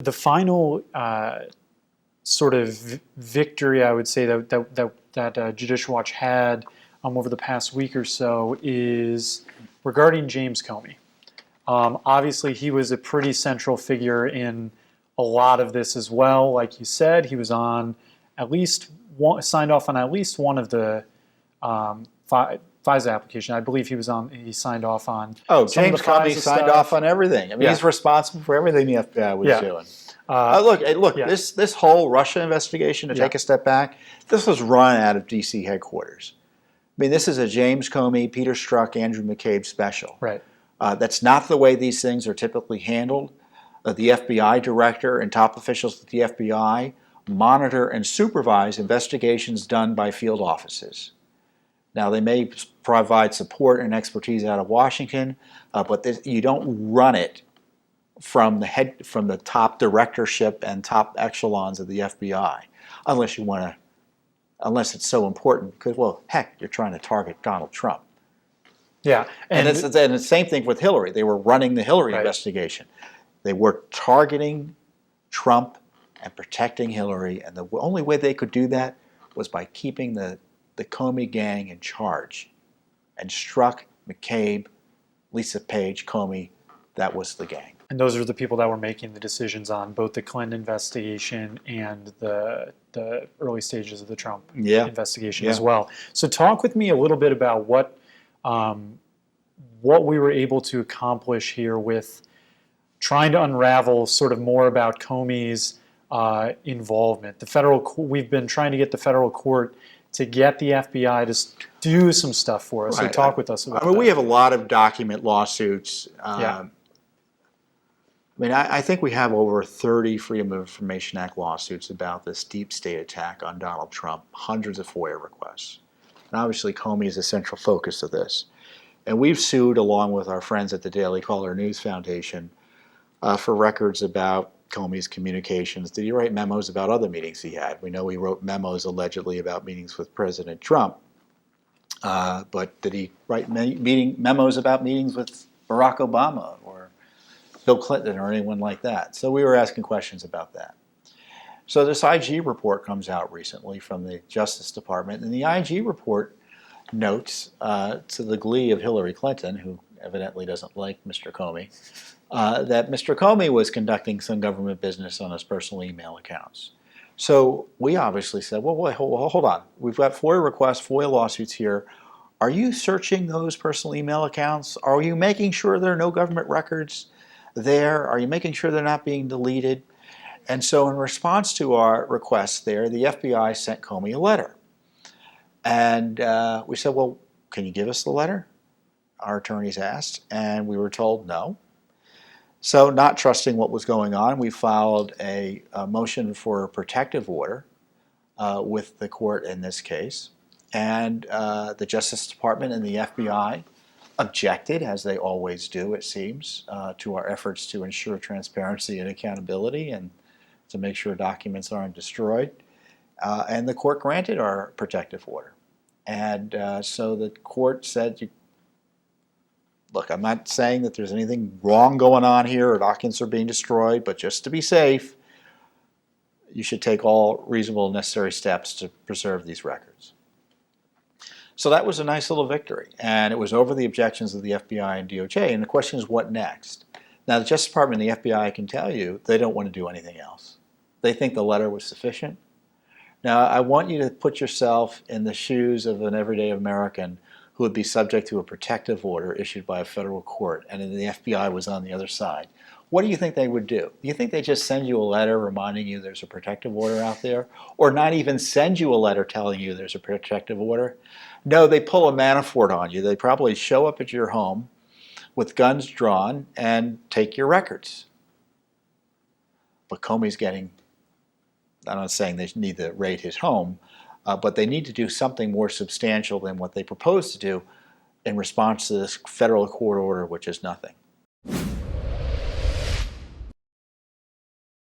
The final sort of victory, I would say, that Judicial Watch had over the past week or so is regarding James Comey. Obviously, he was a pretty central figure in a lot of this as well. Like you said, he was on signed off on at least one of the FISA application. I believe he signed off on. James Comey signed off on everything. I mean, he's responsible for everything the FBI was doing. Look. Yeah. This whole Russia investigation, to take a step back, this was run out of D.C. headquarters. I mean, this is a James Comey, Peter Strzok, Andrew McCabe special. Right. That's not the way these things are typically handled. The FBI director and top officials at the FBI monitor and supervise investigations done by field offices. Now, they may provide support and expertise out of Washington, but you don't run it from the top directorship and top echelons of the FBI, unless it's so important. Because, well, heck, you're trying to target Donald Trump. Yeah, and the same thing with Hillary. They were running the Hillary investigation. They were targeting Trump and protecting Hillary, and the only way they could do that was by keeping the Comey gang in charge. And Strzok, McCabe, Lisa Page, Comey, that was the gang. And those are the people that were making the decisions on both the Clinton investigation and the early stages of the Trump investigation as well. So talk with me a little bit about what we were able to accomplish here with trying to unravel sort of more about Comey's involvement. We've been trying to get the federal court to get the FBI to do some stuff for us. Right. So talk with us about that. We have a lot of document lawsuits. I think we have over 30 Freedom of Information Act lawsuits about this deep state attack on Donald Trump, hundreds of FOIA requests. And obviously, Comey is a central focus of this. And we've sued, along with our friends at the Daily Caller News Foundation, for records about Comey's communications. Did he write memos about other meetings he had? We know he wrote memos allegedly about meetings with President Trump. But did he write memos about meetings with Barack Obama or Bill Clinton or anyone like that? So we were asking questions about that. So this IG report comes out recently from the Justice Department, and the IG report notes, to the glee of Hillary Clinton, who evidently doesn't like Mr. Comey, that Mr. Comey was conducting some government business on his personal email accounts. So we obviously said, well, hold on. We've got FOIA requests, FOIA lawsuits here. Are you searching those personal email accounts? Are you making sure there are no government records there? Are you making sure they're not being deleted? And so in response to our requests there, the FBI sent Comey a letter. And we said, well, can you give us the letter? Our attorneys asked, and we were told no. So not trusting what was going on, we filed a motion for a protective order with the court in this case. And the Justice Department and the FBI objected, as they always do, it seems, to our efforts to ensure transparency and accountability and to make sure documents aren't destroyed. And the court granted our protective order. And so the court said, look, I'm not saying that there's anything wrong going on here or documents are being destroyed, but just to be safe, you should take all reasonable and necessary steps to preserve these records. So that was a nice little victory, and it was over the objections of the FBI and DOJ, and the question is, what next? Now, the Justice Department and the FBI, I can tell you, they don't want to do anything else. They think the letter was sufficient. Now, I want you to put yourself in the shoes of an everyday American who would be subject to a protective order issued by a federal court, and then the FBI was on the other side. What do you think they would do? Do you think they just send you a letter reminding you there's a protective order out there? Or not even send you a letter telling you there's a protective order? No, they pull a Manafort on you. They probably show up at your home with guns drawn and take your records. But Comey's getting, I'm not saying they need to raid his home, but they need to do something more substantial than what they propose to do in response to this federal court order, which is nothing.